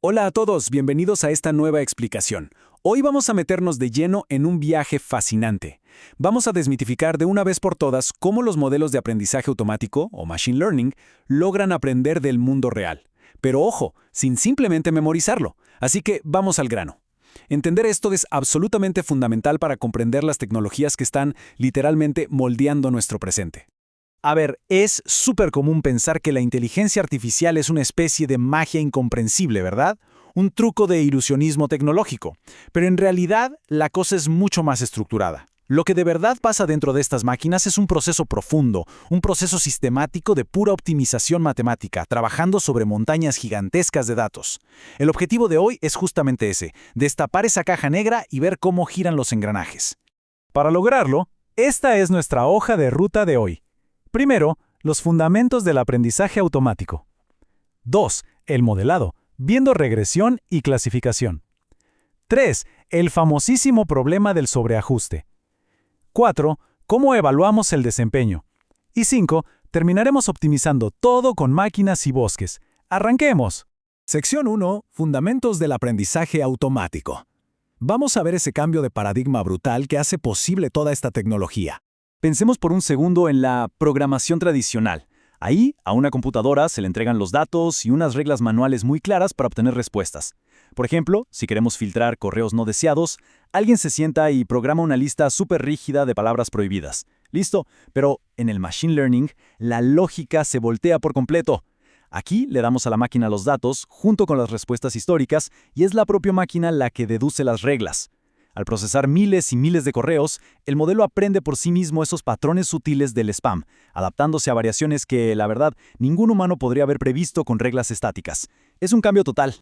Hola a todos, bienvenidos a esta nueva explicación. Hoy vamos a meternos de lleno en un viaje fascinante. Vamos a desmitificar de una vez por todas cómo los modelos de aprendizaje automático, o Machine Learning, logran aprender del mundo real. Pero ojo, sin simplemente memorizarlo. Así que vamos al grano. Entender esto es absolutamente fundamental para comprender las tecnologías que están literalmente moldeando nuestro presente. A ver, es súper común pensar que la inteligencia artificial es una especie de magia incomprensible, ¿verdad? Un truco de ilusionismo tecnológico. Pero en realidad, la cosa es mucho más estructurada. Lo que de verdad pasa dentro de estas máquinas es un proceso profundo, un proceso sistemático de pura optimización matemática, trabajando sobre montañas gigantescas de datos. El objetivo de hoy es justamente ese, destapar esa caja negra y ver cómo giran los engranajes. Para lograrlo, esta es nuestra hoja de ruta de hoy. Primero, los fundamentos del aprendizaje automático. 2. El modelado, viendo regresión y clasificación. 3. El famosísimo problema del sobreajuste. 4. Cómo evaluamos el desempeño. Y 5. Terminaremos optimizando todo con máquinas y bosques. ¡Arranquemos! Sección 1. Fundamentos del aprendizaje automático. Vamos a ver ese cambio de paradigma brutal que hace posible toda esta tecnología. Pensemos por un segundo en la programación tradicional. Ahí, a una computadora se le entregan los datos y unas reglas manuales muy claras para obtener respuestas. Por ejemplo, si queremos filtrar correos no deseados, alguien se sienta y programa una lista súper rígida de palabras prohibidas. Listo, pero en el Machine Learning, la lógica se voltea por completo. Aquí le damos a la máquina los datos junto con las respuestas históricas y es la propia máquina la que deduce las reglas. Al procesar miles y miles de correos, el modelo aprende por sí mismo esos patrones sutiles del spam, adaptándose a variaciones que, la verdad, ningún humano podría haber previsto con reglas estáticas. Es un cambio total.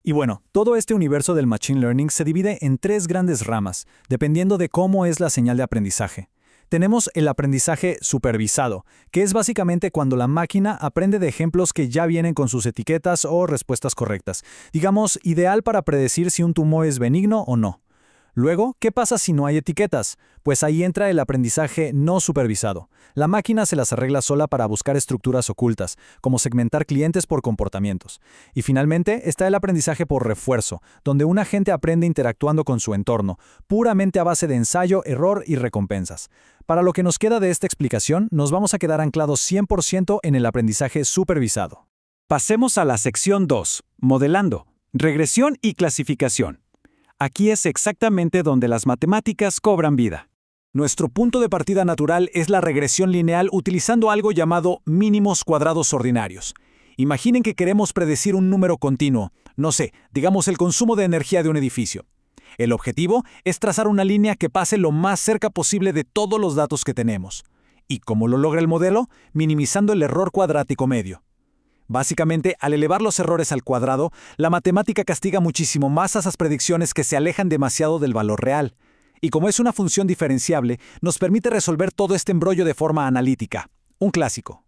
Y bueno, todo este universo del Machine Learning se divide en tres grandes ramas, dependiendo de cómo es la señal de aprendizaje. Tenemos el aprendizaje supervisado, que es básicamente cuando la máquina aprende de ejemplos que ya vienen con sus etiquetas o respuestas correctas. Digamos, ideal para predecir si un tumor es benigno o no. Luego, ¿qué pasa si no hay etiquetas? Pues ahí entra el aprendizaje no supervisado. La máquina se las arregla sola para buscar estructuras ocultas, como segmentar clientes por comportamientos. Y finalmente está el aprendizaje por refuerzo, donde un agente aprende interactuando con su entorno, puramente a base de ensayo, error y recompensas. Para lo que nos queda de esta explicación, nos vamos a quedar anclados 100% en el aprendizaje supervisado. Pasemos a la sección 2, modelando, regresión y clasificación. Aquí es exactamente donde las matemáticas cobran vida. Nuestro punto de partida natural es la regresión lineal utilizando algo llamado mínimos cuadrados ordinarios. Imaginen que queremos predecir un número continuo, no sé, digamos el consumo de energía de un edificio. El objetivo es trazar una línea que pase lo más cerca posible de todos los datos que tenemos. ¿Y cómo lo logra el modelo? Minimizando el error cuadrático medio. Básicamente, al elevar los errores al cuadrado, la matemática castiga muchísimo más a esas predicciones que se alejan demasiado del valor real. Y como es una función diferenciable, nos permite resolver todo este embrollo de forma analítica. Un clásico.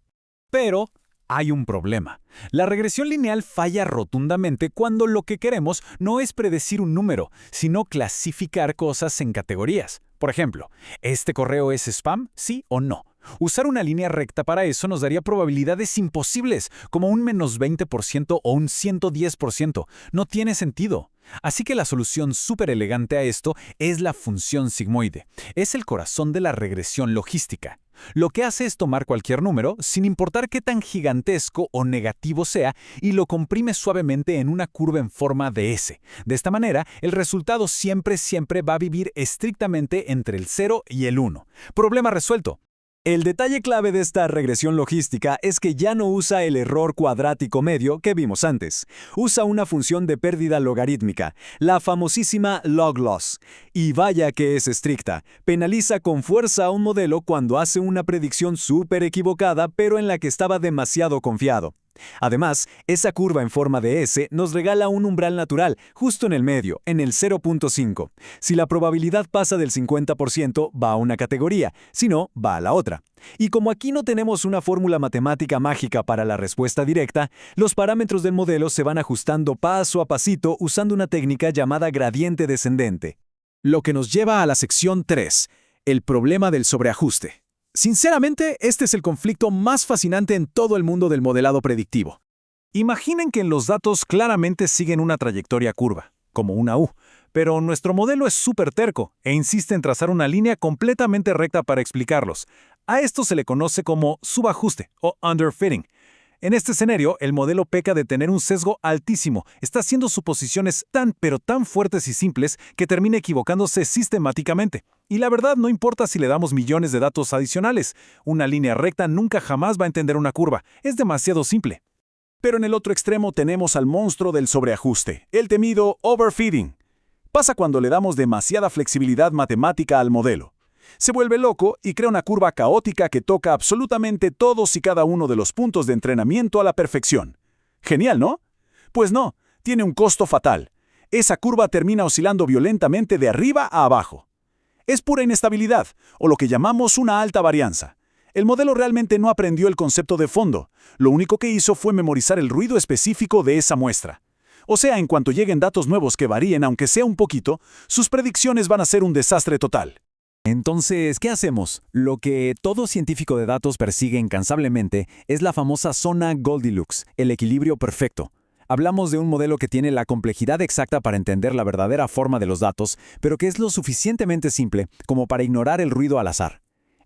Pero hay un problema. La regresión lineal falla rotundamente cuando lo que queremos no es predecir un número, sino clasificar cosas en categorías. Por ejemplo, ¿este correo es spam? ¿Sí o no? Usar una línea recta para eso nos daría probabilidades imposibles, como un menos 20% o un 110%. No tiene sentido. Así que la solución súper elegante a esto es la función sigmoide. Es el corazón de la regresión logística. Lo que hace es tomar cualquier número, sin importar qué tan gigantesco o negativo sea, y lo comprime suavemente en una curva en forma de S. De esta manera, el resultado siempre va a vivir estrictamente entre el 0 y el 1. Problema resuelto. El detalle clave de esta regresión logística es que ya no usa el error cuadrático medio que vimos antes. Usa una función de pérdida logarítmica, la famosísima log loss. Y vaya que es estricta. Penaliza con fuerza a un modelo cuando hace una predicción súper equivocada, pero en la que estaba demasiado confiado. Además, esa curva en forma de S nos regala un umbral natural, justo en el medio, en el 0.5. Si la probabilidad pasa del 50%, va a una categoría, si no, va a la otra. Y como aquí no tenemos una fórmula matemática mágica para la respuesta directa, los parámetros del modelo se van ajustando paso a pasito usando una técnica llamada gradiente descendente. Lo que nos lleva a la sección 3, el problema del sobreajuste. Sinceramente, este es el conflicto más fascinante en todo el mundo del modelado predictivo. Imaginen que los datos claramente siguen una trayectoria curva, como una U, pero nuestro modelo es súper terco e insiste en trazar una línea completamente recta para explicarlos. A esto se le conoce como subajuste o underfitting. En este escenario, el modelo peca de tener un sesgo altísimo, está haciendo suposiciones pero tan fuertes y simples que termina equivocándose sistemáticamente. Y la verdad no importa si le damos millones de datos adicionales, una línea recta nunca jamás va a entender una curva, es demasiado simple. Pero en el otro extremo tenemos al monstruo del sobreajuste, el temido overfitting. Pasa cuando le damos demasiada flexibilidad matemática al modelo. Se vuelve loco y crea una curva caótica que toca absolutamente todos y cada uno de los puntos de entrenamiento a la perfección. Genial, ¿no? Pues no, tiene un costo fatal. Esa curva termina oscilando violentamente de arriba a abajo. Es pura inestabilidad, o lo que llamamos una alta varianza. El modelo realmente no aprendió el concepto de fondo. Lo único que hizo fue memorizar el ruido específico de esa muestra. O sea, en cuanto lleguen datos nuevos que varíen, aunque sea un poquito, sus predicciones van a ser un desastre total. Entonces, ¿qué hacemos? Lo que todo científico de datos persigue incansablemente es la famosa zona Goldilocks, el equilibrio perfecto. Hablamos de un modelo que tiene la complejidad exacta para entender la verdadera forma de los datos, pero que es lo suficientemente simple como para ignorar el ruido al azar.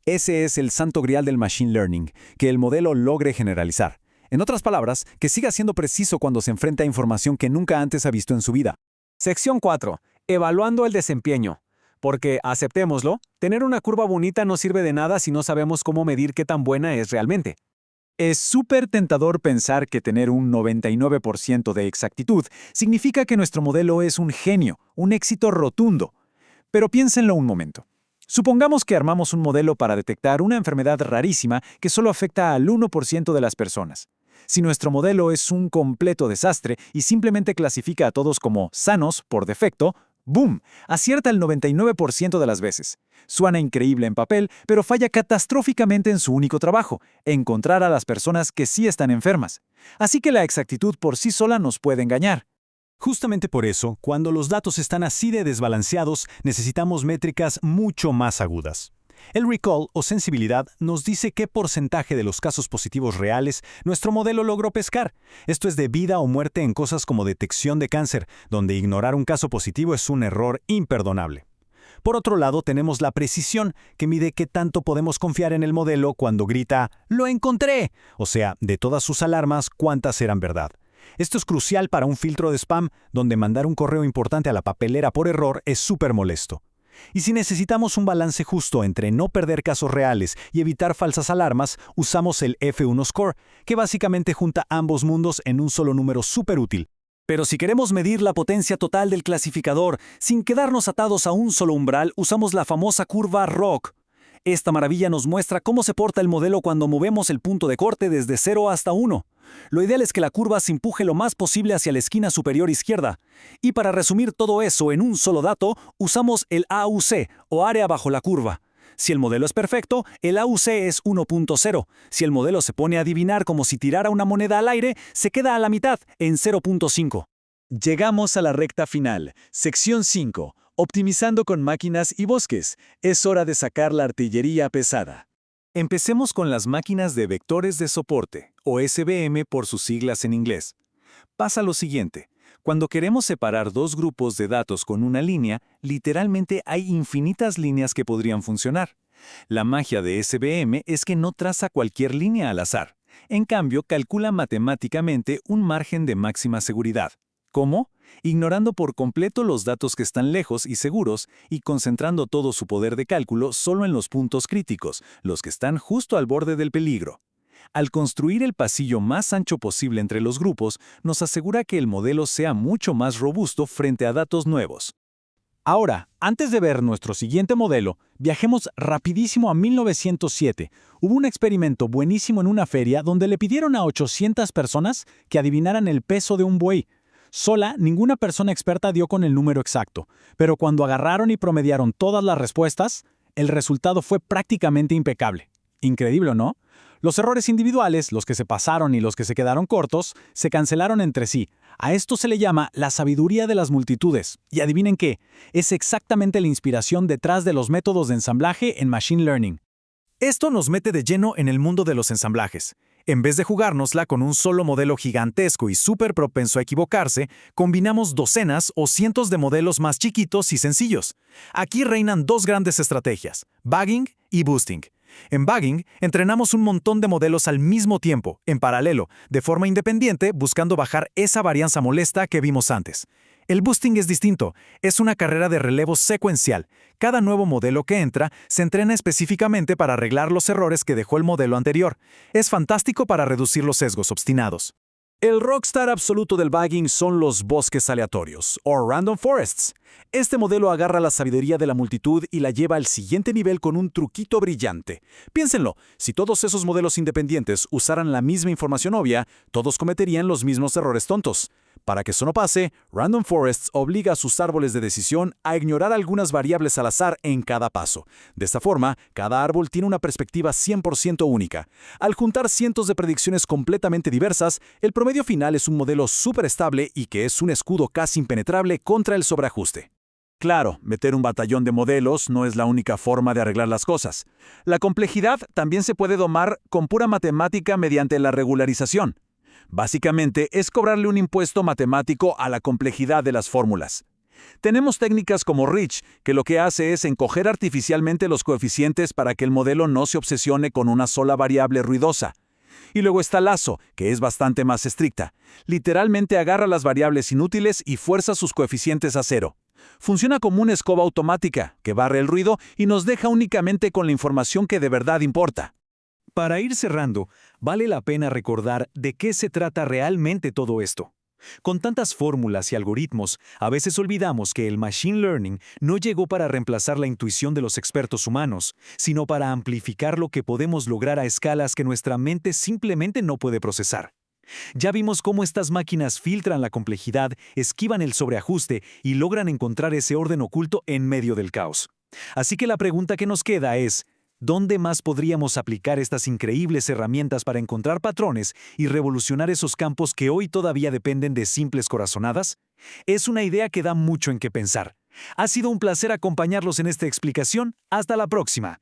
Ese es el santo grial del machine learning, que el modelo logre generalizar. En otras palabras, que siga siendo preciso cuando se enfrenta a información que nunca antes ha visto en su vida. Sección 4. Evaluando el desempeño. Porque, aceptémoslo, tener una curva bonita no sirve de nada si no sabemos cómo medir qué tan buena es realmente. Es súper tentador pensar que tener un 99% de exactitud significa que nuestro modelo es un genio, un éxito rotundo. Pero piénsenlo un momento. Supongamos que armamos un modelo para detectar una enfermedad rarísima que solo afecta al 1% de las personas. Si nuestro modelo es un completo desastre y simplemente clasifica a todos como sanos por defecto, ¡boom!, acierta el 99% de las veces. Suena increíble en papel, pero falla catastróficamente en su único trabajo, encontrar a las personas que sí están enfermas. Así que la exactitud por sí sola nos puede engañar. Justamente por eso, cuando los datos están así de desbalanceados, necesitamos métricas mucho más agudas. El recall o sensibilidad nos dice qué porcentaje de los casos positivos reales nuestro modelo logró pescar. Esto es de vida o muerte en cosas como detección de cáncer, donde ignorar un caso positivo es un error imperdonable. Por otro lado, tenemos la precisión, que mide qué tanto podemos confiar en el modelo cuando grita «¡Lo encontré!», o sea, de todas sus alarmas, cuántas eran verdad. Esto es crucial para un filtro de spam, donde mandar un correo importante a la papelera por error es súper molesto. Y si necesitamos un balance justo entre no perder casos reales y evitar falsas alarmas, usamos el F1 Score, que básicamente junta ambos mundos en un solo número súper útil. Pero si queremos medir la potencia total del clasificador, sin quedarnos atados a un solo umbral, usamos la famosa curva ROC. Esta maravilla nos muestra cómo se porta el modelo cuando movemos el punto de corte desde 0 hasta 1. Lo ideal es que la curva se empuje lo más posible hacia la esquina superior izquierda. Y para resumir todo eso en un solo dato, usamos el AUC, o área bajo la curva. Si el modelo es perfecto, el AUC es 1.0. Si el modelo se pone a adivinar como si tirara una moneda al aire, se queda a la mitad, en 0.5. Llegamos a la recta final, sección 5. Optimizando con máquinas y bosques. Es hora de sacar la artillería pesada. Empecemos con las máquinas de vectores de soporte, o SVM por sus siglas en inglés. Pasa lo siguiente. Cuando queremos separar dos grupos de datos con una línea, literalmente hay infinitas líneas que podrían funcionar. La magia de SVM es que no traza cualquier línea al azar. En cambio, calcula matemáticamente un margen de máxima seguridad. ¿Cómo? Ignorando por completo los datos que están lejos y seguros y concentrando todo su poder de cálculo solo en los puntos críticos, los que están justo al borde del peligro. Al construir el pasillo más ancho posible entre los grupos, nos asegura que el modelo sea mucho más robusto frente a datos nuevos. Ahora, antes de ver nuestro siguiente modelo, viajemos rapidísimo a 1907. Hubo un experimento buenísimo en una feria donde le pidieron a 800 personas que adivinaran el peso de un buey. Sola, ninguna persona experta dio con el número exacto, pero cuando agarraron y promediaron todas las respuestas, el resultado fue prácticamente impecable. Increíble, ¿no? Los errores individuales, los que se pasaron y los que se quedaron cortos, se cancelaron entre sí. A esto se le llama la sabiduría de las multitudes. Y adivinen qué, es exactamente la inspiración detrás de los métodos de ensamblaje en Machine Learning. Esto nos mete de lleno en el mundo de los ensamblajes. En vez de jugárnosla con un solo modelo gigantesco y súper propenso a equivocarse, combinamos docenas o cientos de modelos más chiquitos y sencillos. Aquí reinan dos grandes estrategias, bagging y boosting. En bagging, entrenamos un montón de modelos al mismo tiempo, en paralelo, de forma independiente, buscando bajar esa varianza molesta que vimos antes. El boosting es distinto, es una carrera de relevo secuencial. Cada nuevo modelo que entra se entrena específicamente para arreglar los errores que dejó el modelo anterior. Es fantástico para reducir los sesgos obstinados. El rockstar absoluto del bagging son los bosques aleatorios, o random forests. Este modelo agarra la sabiduría de la multitud y la lleva al siguiente nivel con un truquito brillante. Piénsenlo, si todos esos modelos independientes usaran la misma información obvia, todos cometerían los mismos errores tontos. Para que eso no pase, Random Forests obliga a sus árboles de decisión a ignorar algunas variables al azar en cada paso. De esta forma, cada árbol tiene una perspectiva 100% única. Al juntar cientos de predicciones completamente diversas, el promedio final es un modelo súper estable y que es un escudo casi impenetrable contra el sobreajuste. Claro, meter un batallón de modelos no es la única forma de arreglar las cosas. La complejidad también se puede domar con pura matemática mediante la regularización. Básicamente, es cobrarle un impuesto matemático a la complejidad de las fórmulas. Tenemos técnicas como Rich, que lo que hace es encoger artificialmente los coeficientes para que el modelo no se obsesione con una sola variable ruidosa. Y luego está Lasso, que es bastante más estricta. Literalmente agarra las variables inútiles y fuerza sus coeficientes a cero. Funciona como una escoba automática, que barre el ruido y nos deja únicamente con la información que de verdad importa. Para ir cerrando, vale la pena recordar de qué se trata realmente todo esto. Con tantas fórmulas y algoritmos, a veces olvidamos que el machine learning no llegó para reemplazar la intuición de los expertos humanos, sino para amplificar lo que podemos lograr a escalas que nuestra mente simplemente no puede procesar. Ya vimos cómo estas máquinas filtran la complejidad, esquivan el sobreajuste y logran encontrar ese orden oculto en medio del caos. Así que la pregunta que nos queda es, ¿dónde más podríamos aplicar estas increíbles herramientas para encontrar patrones y revolucionar esos campos que hoy todavía dependen de simples corazonadas? Es una idea que da mucho en qué pensar. Ha sido un placer acompañarlos en esta explicación. Hasta la próxima.